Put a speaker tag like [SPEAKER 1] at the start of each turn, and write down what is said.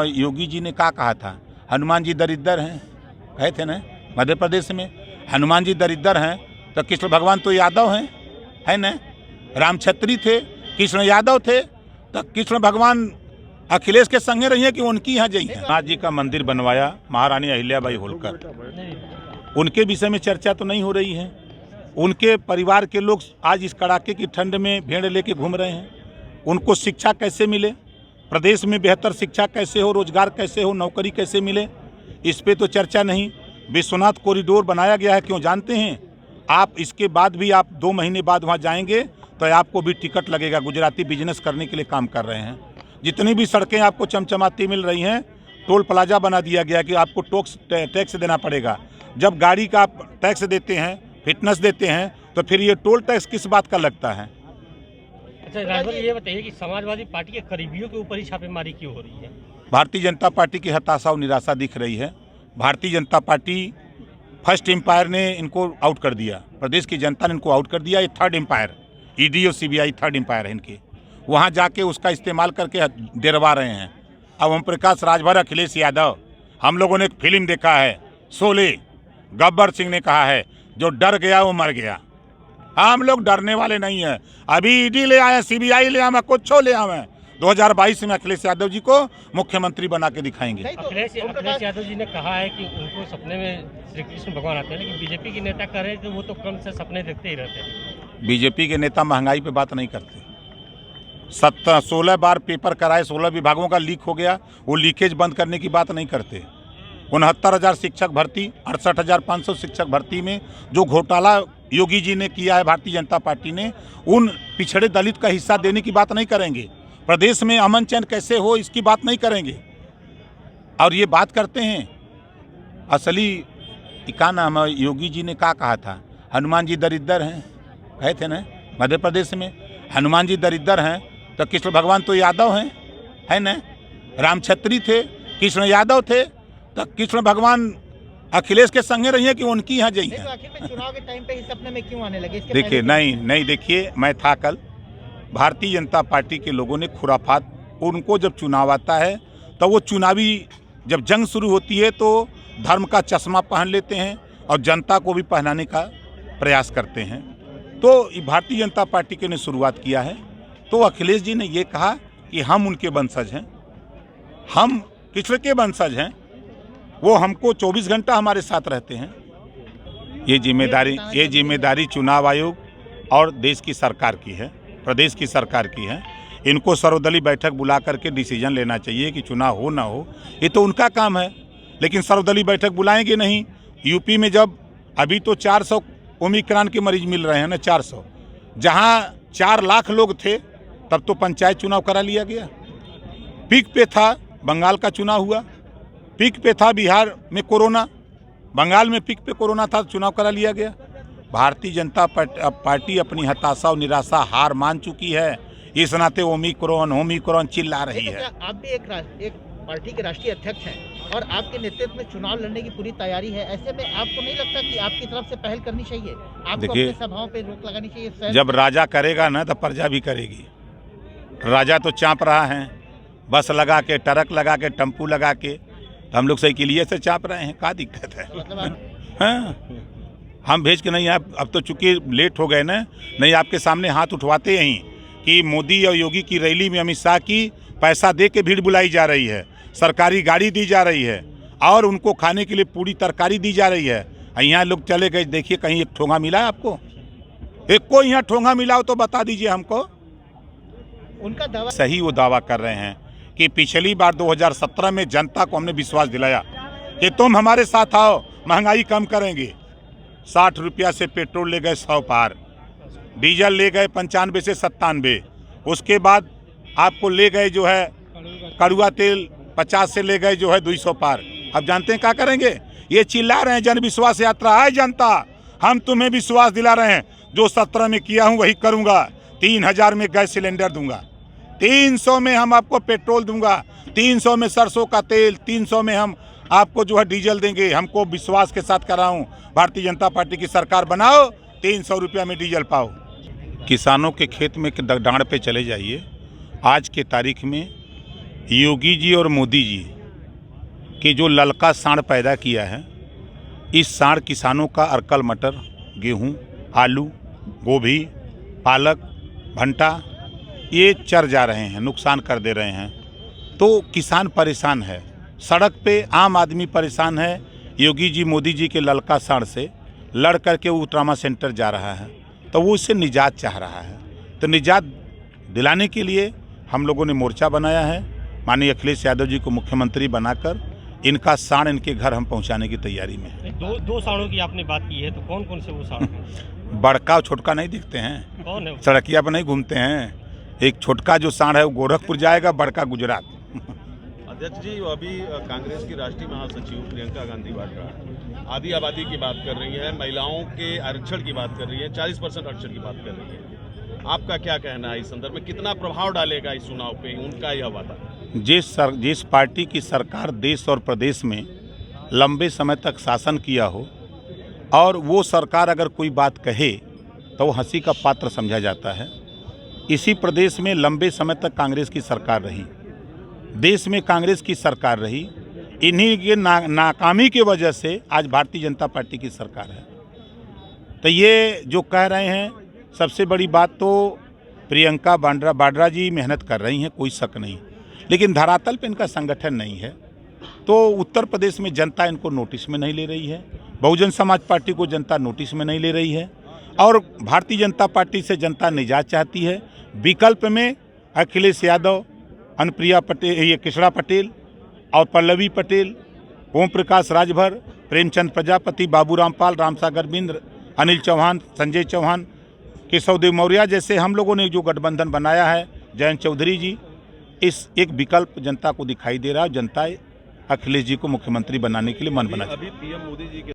[SPEAKER 1] योगी जी ने क्या कहा था, हनुमान जी दरिद्र हैं, कहे थे ना मध्य प्रदेश में। हनुमान जी दरिद्र हैं तो कृष्ण भगवान तो यादव हैं, है ना। राम छत्री थे, कृष्ण यादव थे, तो कृष्ण भगवान अखिलेश के संगे रही है कि उनकी यहाँ जाइए। नाथ जी का मंदिर बनवाया महारानी अहिल्याबाई होलकर, उनके विषय में चर्चा तो नहीं हो रही है। उनके परिवार के लोग आज इस कड़ाके की ठंड में भेड़ लेके घूम रहे हैं। उनको शिक्षा कैसे मिले, प्रदेश में बेहतर शिक्षा कैसे हो, रोजगार कैसे हो, नौकरी कैसे मिले, इस पे तो चर्चा नहीं। विश्वनाथ कॉरिडोर बनाया गया है, क्यों जानते हैं आप? इसके बाद भी आप 2 महीने बाद वहाँ जाएंगे तो आपको भी टिकट लगेगा। गुजराती बिजनेस करने के लिए काम कर रहे हैं। जितनी भी सड़कें आपको चमचमाती मिल रही हैं, टोल प्लाजा बना दिया गया कि आपको टैक्स देना पड़ेगा। जब गाड़ी का आप टैक्स देते हैं, फिटनेस देते हैं, तो फिर ये टोल टैक्स किस बात का लगता है?
[SPEAKER 2] अच्छा राजभर, ये बताइए कि समाजवादी पार्टी के करीबियों के ऊपर ही छापेमारी क्यों हो रही है?
[SPEAKER 1] भारतीय जनता पार्टी की हताशा और निराशा दिख रही है। Bharatiya Janata party first empire ने इनको आउट कर दिया, प्रदेश की जनता ने इनको आउट कर दिया। ये थर्ड एम्पायर, ईडी और सीबीआई थर्ड एम्पायर है इनके। वहाँ जाके उसका इस्तेमाल करके डरवा रहे हैं। अब ओम प्रकाश राजभर, अखिलेश यादव, हम लोगों ने एक फिल्म देखा है शोले, गब्बर सिंह ने कहा है जो डर गया वो मर गया। हम लोग डरने वाले नहीं हैं। अभी ईडी ले आए, सीबीआई ले आए, कुछ ले आए। 2022 में अखिलेश यादव जी को मुख्यमंत्री बना के दिखाएंगे।
[SPEAKER 2] अखिलेश यादव जी ने कहा है कि उनको सपने में श्री कृष्ण भगवान आते हैं, लेकिन बीजेपी के नेता कह रहे हैं कि वो तो कम से सपने देखते ही रहते हैं।
[SPEAKER 1] बीजेपी के नेता महंगाई पे बात नहीं करते। 16 बार पेपर कराए, 16 विभागों का लीक हो गया, वो लीकेज बंद करने की बात नहीं करते। 69,000 शिक्षक भर्ती, 68,500 शिक्षक भर्ती में जो घोटाला योगी जी ने किया है भारतीय जनता पार्टी ने, उन पिछड़े दलित का हिस्सा देने की बात नहीं करेंगे। प्रदेश में अमन चैन कैसे हो इसकी बात नहीं करेंगे। और ये बात करते हैं असली क्या नाम है, योगी जी ने क्या कहा था, हनुमान जी दरिद्र हैं, कहे थे ना मध्य प्रदेश में। हनुमान जी दरिद्र हैं तो कृष्ण भगवान तो यादव हैं, है ना। राम छत्री थे, कृष्ण यादव थे, तो कृष्ण भगवान अखिलेश के संगे रही है कि उनकी यहाँ जाइए।
[SPEAKER 3] आखिर में चुनाव के टाइम पे ही सपने में क्यों आने लगे?
[SPEAKER 1] देखिए नहीं देखिए, मैं था कल, भारतीय जनता पार्टी के लोगों ने खुराफात, उनको जब चुनाव आता है तो वो चुनावी जब जंग शुरू होती है तो धर्म का चश्मा पहन लेते हैं और जनता को भी पहनाने का प्रयास करते हैं। तो भारतीय जनता पार्टी के ने शुरुआत किया है। तो अखिलेश जी ने ये कहा कि हम उनके वंशज हैं, हम कृष्ण के वंशज हैं, वो हमको 24 घंटा हमारे साथ रहते हैं। ये जिम्मेदारी चुनाव आयोग और देश की सरकार की है, प्रदेश की सरकार की है। इनको सर्वदलीय बैठक बुला करके डिसीजन लेना चाहिए कि चुनाव हो ना हो, ये तो उनका काम है। लेकिन सर्वदलीय बैठक बुलाएंगे नहीं। यूपी में जब अभी तो 400 ओमिक्रॉन के मरीज मिल रहे हैं ना, 400, जहाँ 4 लाख लोग थे तब तो पंचायत चुनाव करा लिया गया। पीक पे था बंगाल का चुनाव हुआ, पीक पे था बिहार में कोरोना, बंगाल में पीक पे कोरोना था, चुनाव करा लिया गया। भारतीय जनता पार्टी अपनी हताशा और निराशा हार मान चुकी है। इस नाते ओमिक्रॉन चिल्ला रही है।
[SPEAKER 3] आप भी एक पार्टी के राष्ट्रीय अध्यक्ष हैं और आपके नेतृत्व में चुनाव लड़ने की पूरी तैयारी है। ऐसे में आपको नहीं लगता कि आपकी तरफ से पहल करनी चाहिए? आपको अपनी सभाओं पे रोक लगानी चाहिए?
[SPEAKER 1] जब राजा करेगा ना तो प्रजा भी करेगी। राजा तो चाँप रहा है, बस लगा के, ट्रक लगा के, टेम्पू लगा के, हम लोग साइकिलिए से चाँप रहे हैं, क्या दिक्कत है? हाँ, हम भेज के नहीं, अब तो चूंकि लेट हो गए ना, नहीं आपके सामने हाथ उठवाते यहीं कि मोदी और योगी की रैली में अमित शाह की पैसा दे के भीड़ बुलाई जा रही है, सरकारी गाड़ी दी जा रही है और उनको खाने के लिए पूरी तरकारी दी जा रही है। यहाँ लोग चले गए, देखिए कहीं एक ठोंगा मिला है आपको? एक को यहाँ ठोंगा मिला हो तो बता दीजिए हमको।
[SPEAKER 3] उनका दावा
[SPEAKER 1] सही वो दावा कर रहे हैं कि पिछली बार 2017 में जनता को हमने विश्वास दिलाया कि तुम हमारे साथ आओ, महंगाई कम करेंगे। 60 रुपया से पेट्रोल ले गए 100 पार, डीजल ले गए 95 से 97, उसके बाद आपको ले गए जो है कड़ुआ तेल 50 से ले गए जो है 200 पार। अब जानते हैं क्या करेंगे? ये चिल्ला रहे हैं जन विश्वास यात्रा है। जनता, हम तुम्हें विश्वास दिला रहे हैं, जो 17 में किया हूँ वही करूँगा। 3000 में गैस सिलेंडर दूंगा, 300 में हम आपको पेट्रोल दूंगा, 300 में सरसों का तेल, 300 में हम आपको जो है डीजल देंगे। हमको विश्वास के साथ कराऊं, भारतीय जनता पार्टी की सरकार बनाओ, 300 रुपया में डीजल पाओ। किसानों के खेत में डांड पे चले जाइए। आज के तारीख में योगी जी और मोदी जी के जो ललका साँड़ पैदा किया है, इस साँड़ किसानों का अरकल मटर, गेहूं, आलू, गोभी, पालक, भंटा ये चर जा रहे हैं, नुकसान कर दे रहे हैं। तो किसान परेशान है, सड़क पे आम आदमी परेशान है। योगी जी मोदी जी के ललका साँड़ से लड़ करके वो ट्रामा सेंटर जा रहा है, तो वो इससे निजात चाह रहा है। तो निजात दिलाने के लिए हम लोगों ने मोर्चा बनाया है। माननीय अखिलेश यादव जी को मुख्यमंत्री बनाकर इनका साँड़ इनके घर हम पहुंचाने की तैयारी में है।
[SPEAKER 2] दो साड़ों की आपने बात की है, तो कौन कौन से वो साड़ हैं?
[SPEAKER 1] बड़का और छोटका नहीं दिखते हैं,
[SPEAKER 2] कौन है वो?
[SPEAKER 1] सड़किया पर नहीं घूमते हैं। एक छोटका जो साँड़ है वो गोरखपुर जाएगा, बड़का गुजरात।
[SPEAKER 4] अध्यक्ष जी, अभी कांग्रेस की राष्ट्रीय महासचिव प्रियंका गांधी वाड्रा आधी आबादी की बात कर रही है, महिलाओं के आरक्षण की बात कर रही है, 40% आरक्षण की बात कर रही है। आपका क्या कहना है इस संदर्भ में? कितना प्रभाव डालेगा इस चुनाव पे उनका यह वादा?
[SPEAKER 1] जिस पार्टी की सरकार देश और प्रदेश में लंबे समय तक शासन किया हो और वो सरकार अगर कोई बात कहे तो वो हंसी का पात्र समझा जाता है। इसी प्रदेश में लंबे समय तक कांग्रेस की सरकार रही, देश में कांग्रेस की सरकार रही। इन्हीं के नाकामी की वजह से आज भारतीय जनता पार्टी की सरकार है। तो ये जो कह रहे हैं, सबसे बड़ी बात तो प्रियंका वाड्रा जी मेहनत कर रही हैं, कोई शक नहीं, लेकिन धरातल पे इनका संगठन नहीं है। तो उत्तर प्रदेश में जनता इनको नोटिस में नहीं ले रही है, बहुजन समाज पार्टी को जनता नोटिस में नहीं ले रही है, और भारतीय जनता पार्टी से जनता निजात चाहती है। विकल्प में अखिलेश यादव, अनुप्रिया पटेल, ये कृष्णा पटेल और पल्लवी पटेल, ओम प्रकाश राजभर, प्रेमचंद प्रजापति, बाबूराम पाल, रामसागर बिंद्र, अनिल चौहान, संजय चौहान, केशव देव मौर्य जैसे हम लोगों ने जो गठबंधन बनाया है, जयंत चौधरी जी, इस एक विकल्प जनता को दिखाई दे रहा है। जनता अखिलेश जी को मुख्यमंत्री बनाने के लिए मन बना।
[SPEAKER 4] अभी पीएम मोदी जी के